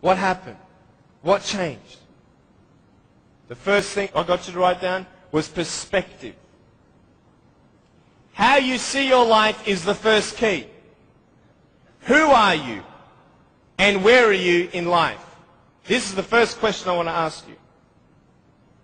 What happened? What changed? The first thing I got you to write down was perspective. How you see your life is the first key. Who are you? And where are you in life? This is the first question I want to ask you.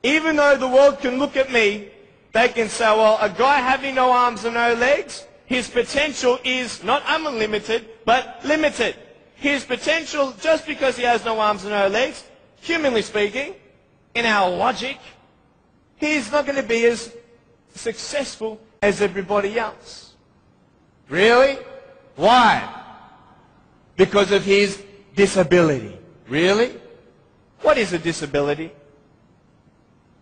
Even though the world can look at me, they can say, well, a guy having no arms and no legs, his potential is not unlimited, but limited. His potential, just because he has no arms and no legs, humanly speaking, in our logic, he's not going to be as successful as everybody else. Really? Why? Because of his disability. Really? What is a disability?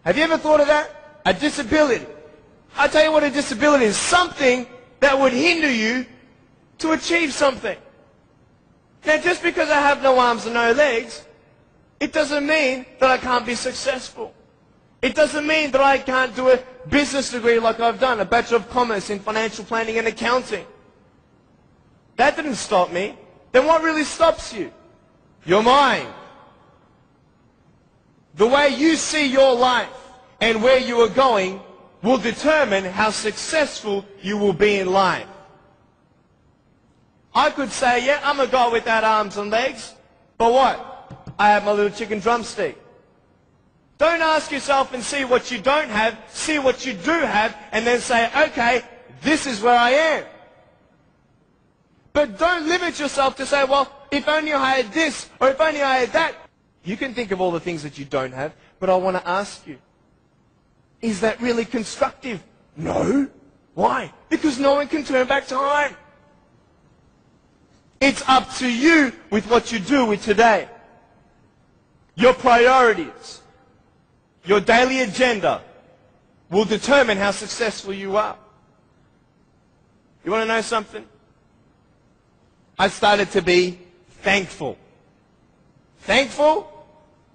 Have you ever thought of that? A disability. I'll tell you what a disability is. Something that would hinder you to achieve something. Now, just because I have no arms and no legs, it doesn't mean that I can't be successful. It doesn't mean that I can't do a business degree like I've done, a Bachelor of Commerce in Financial Planning and Accounting. That didn't stop me. Then what really stops you? Your mind. The way you see your life and where you are going will determine how successful you will be in life. I could say, yeah, I'm a guy without arms and legs, but what? I have my little chicken drumstick. Don't ask yourself and see what you don't have, see what you do have, and then say, okay, this is where I am. But don't limit yourself to say, well, if only I had this, or if only I had that. You can think of all the things that you don't have, but I want to ask you, is that really constructive? No. Why? Because no one can turn back time. It's up to you with what you do with today. Your priorities, your daily agenda will determine how successful you are. You want to know something? I started to be thankful. Thankful?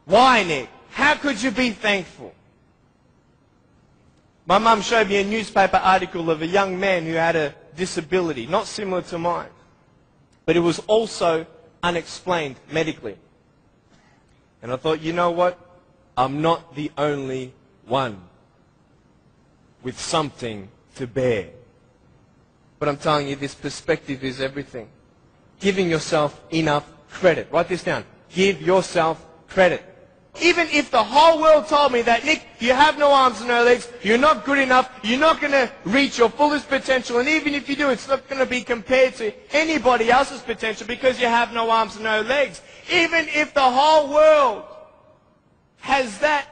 Why, Nick? How could you be thankful? My mum showed me a newspaper article of a young man who had a disability, not similar to mine, but it was also unexplained medically. And I thought, you know what? I'm not the only one with something to bear. But I'm telling you, this perspective is everything. Giving yourself enough credit. Write this down. Give yourself credit. Even if the whole world told me that, Nick, you have no arms and no legs, you're not good enough, you're not going to reach your fullest potential, and even if you do, it's not going to be compared to anybody else's potential because you have no arms and no legs. Even if the whole world has that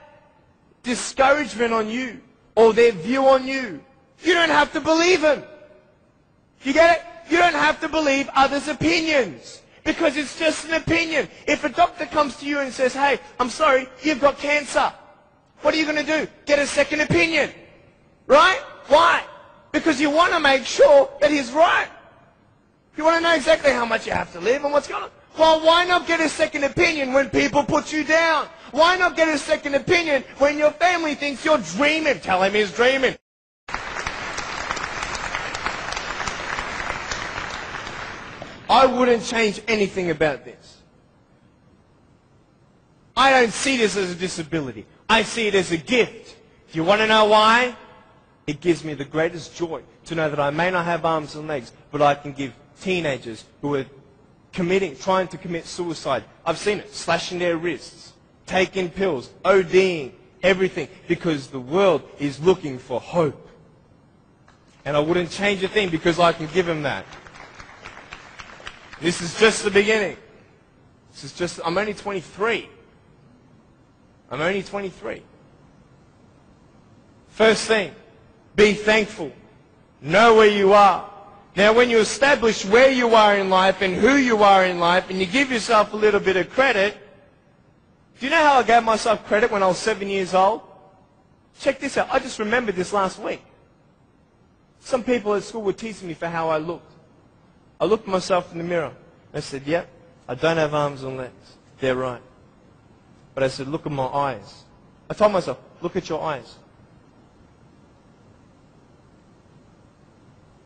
discouragement on you or their view on you, you don't have to believe them. You get it? You don't have to believe others' opinions. Because it's just an opinion. If a doctor comes to you and says, hey, I'm sorry, you've got cancer. What are you going to do? Get a second opinion. Right? Why? Because you want to make sure that he's right. You want to know exactly how much you have to live and what's going on. Well, why not get a second opinion when people put you down? Why not get a second opinion when your family thinks you're dreaming? Tell him he's dreaming. I wouldn't change anything about this. I don't see this as a disability. I see it as a gift. Do you want to know why? It gives me the greatest joy to know that I may not have arms and legs, but I can give teenagers who are trying to commit suicide. I've seen it, slashing their wrists, taking pills, ODing, everything, because the world is looking for hope. And I wouldn't change a thing because I can give them that. This is just the beginning. I'm only 23. I'm only 23. First thing, be thankful. Know where you are. Now, when you establish where you are in life and who you are in life, and you give yourself a little bit of credit, do you know how I gave myself credit when I was 7 years old? Check this out. I just remembered this last week. Some people at school were teasing me for how I looked. I looked at myself in the mirror. I said, yep, I don't have arms and legs. They're right. But I said, look at my eyes. I told myself, look at your eyes.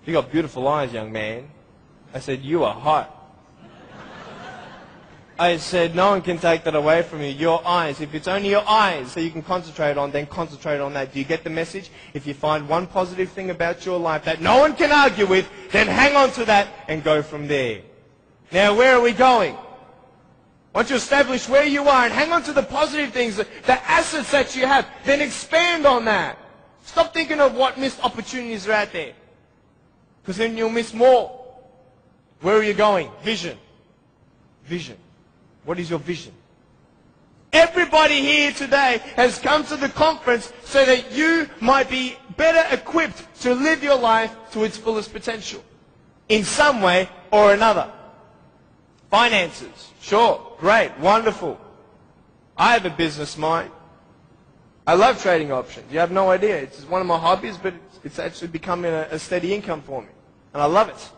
You got beautiful eyes, young man. I said, you are hot. I said, no one can take that away from you. Your eyes. If it's only your eyes that you can concentrate on, then concentrate on that. Do you get the message? If you find one positive thing about your life that no one can argue with, then hang on to that and go from there. Now, where are we going? Once you establish where you are and hang on to the positive things, the assets that you have, then expand on that. Stop thinking of what missed opportunities are out there, because then you'll miss more. Where are you going? Vision. Vision. What is your vision? Everybody here today has come to the conference so that you might be better equipped to live your life to its fullest potential in some way or another. Finances. Sure. Great. Wonderful. I have a business mind. I love trading options. You have no idea. It's one of my hobbies, but it's actually becoming a steady income for me. And I love it.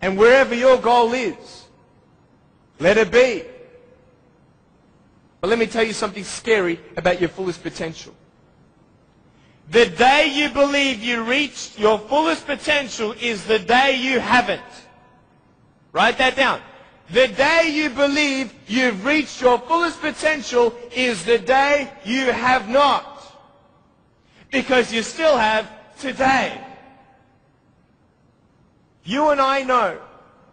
And wherever your goal is, let it be. But let me tell you something scary about your fullest potential. The day you believe you reached your fullest potential is the day you haven't. Write that down. The day you believe you've reached your fullest potential is the day you have not. Because you still have today. You and I know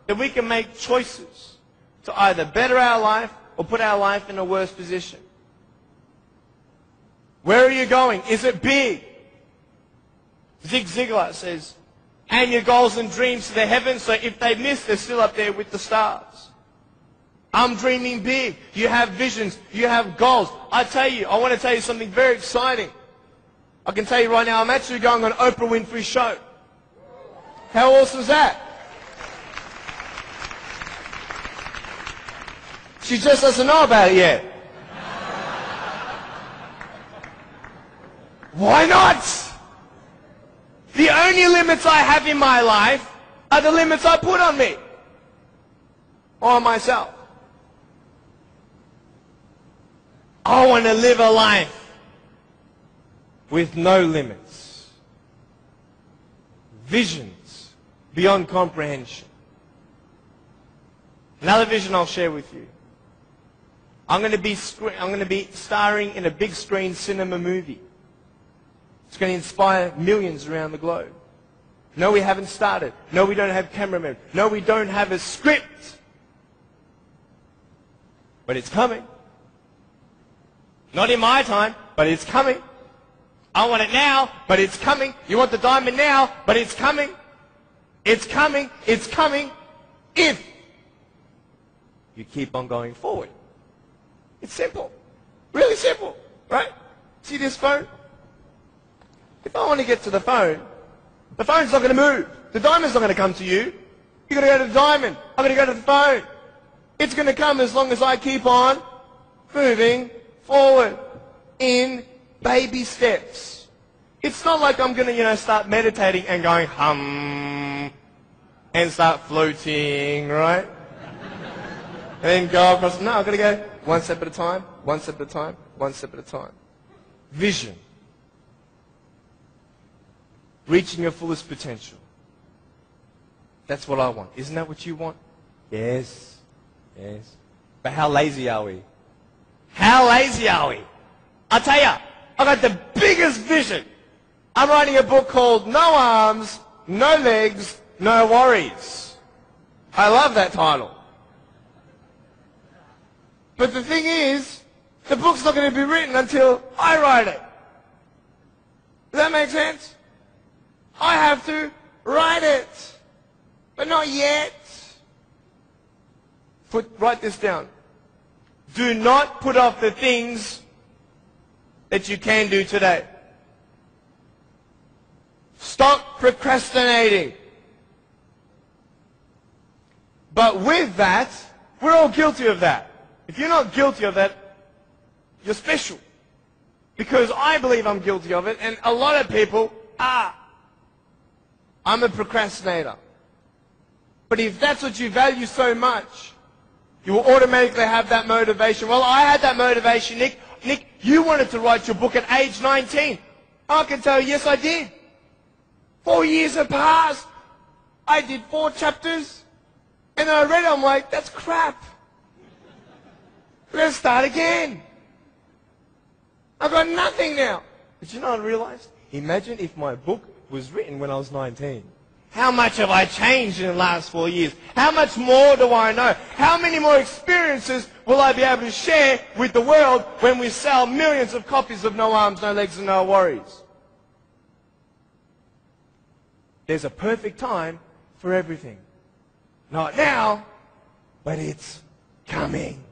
that we can make choices to either better our life or put our life in a worse position. Where are you going? Is it big? Zig Ziglar says, hang your goals and dreams to the heavens, so if they miss, they're still up there with the stars. I'm dreaming big. You have visions. You have goals. I want to tell you something very exciting. I can tell you right now, I'm actually going on Oprah Winfrey's show. How awesome is that? She just doesn't know about it yet. Why not? The only limits I have in my life are the limits I put on me or on myself. I want to live a life with no limits. Visions beyond comprehension. Another vision I'll share with you. I'm going to be starring in a big screen cinema movie. It's going to inspire millions around the globe. No, we haven't started. No, we don't have cameramen. No, we don't have a script. But it's coming. Not in my time, but it's coming. I want it now, but it's coming. You want the diamond now, but it's coming. It's coming. It's coming. If you keep on going forward. It's simple. Really simple, right? See this phone? If I want to get to the phone's not going to move. The diamond's not going to come to you. You're going to go to the diamond. I'm going to go to the phone. It's going to come as long as I keep on moving forward in baby steps. It's not like I'm going to, start meditating and going hum and start floating, right? And then go across. No, I've got to go one step at a time, one step at a time, one step at a time. Vision. Reaching your fullest potential. That's what I want. Isn't that what you want? Yes. Yes. But how lazy are we? How lazy are we? I'll tell you, I've got the biggest vision. I'm writing a book called No Arms, No Legs, No Worries. I love that title. But the thing is, the book's not going to be written until I write it. Does that make sense? I have to write it. But not yet. Write this down. Do not put off the things that you can do today. Stop procrastinating. But with that, we're all guilty of that. If you're not guilty of that, you're special. Because I believe I'm guilty of it, and a lot of people are. I'm a procrastinator. But if that's what you value so much, you will automatically have that motivation. Well, I had that motivation, Nick. Nick, you wanted to write your book at age 19. I can tell you, yes, I did. 4 years have passed. I did 4 chapters. And then I read it, I'm like, that's crap. We're going to start again. I've got nothing now. But you know what I realized? Imagine if my book was written when I was 19. How much have I changed in the last 4 years? How much more do I know? How many more experiences will I be able to share with the world when we sell millions of copies of No Arms, No Legs and No Worries? There's a perfect time for everything. Not now, but it's coming.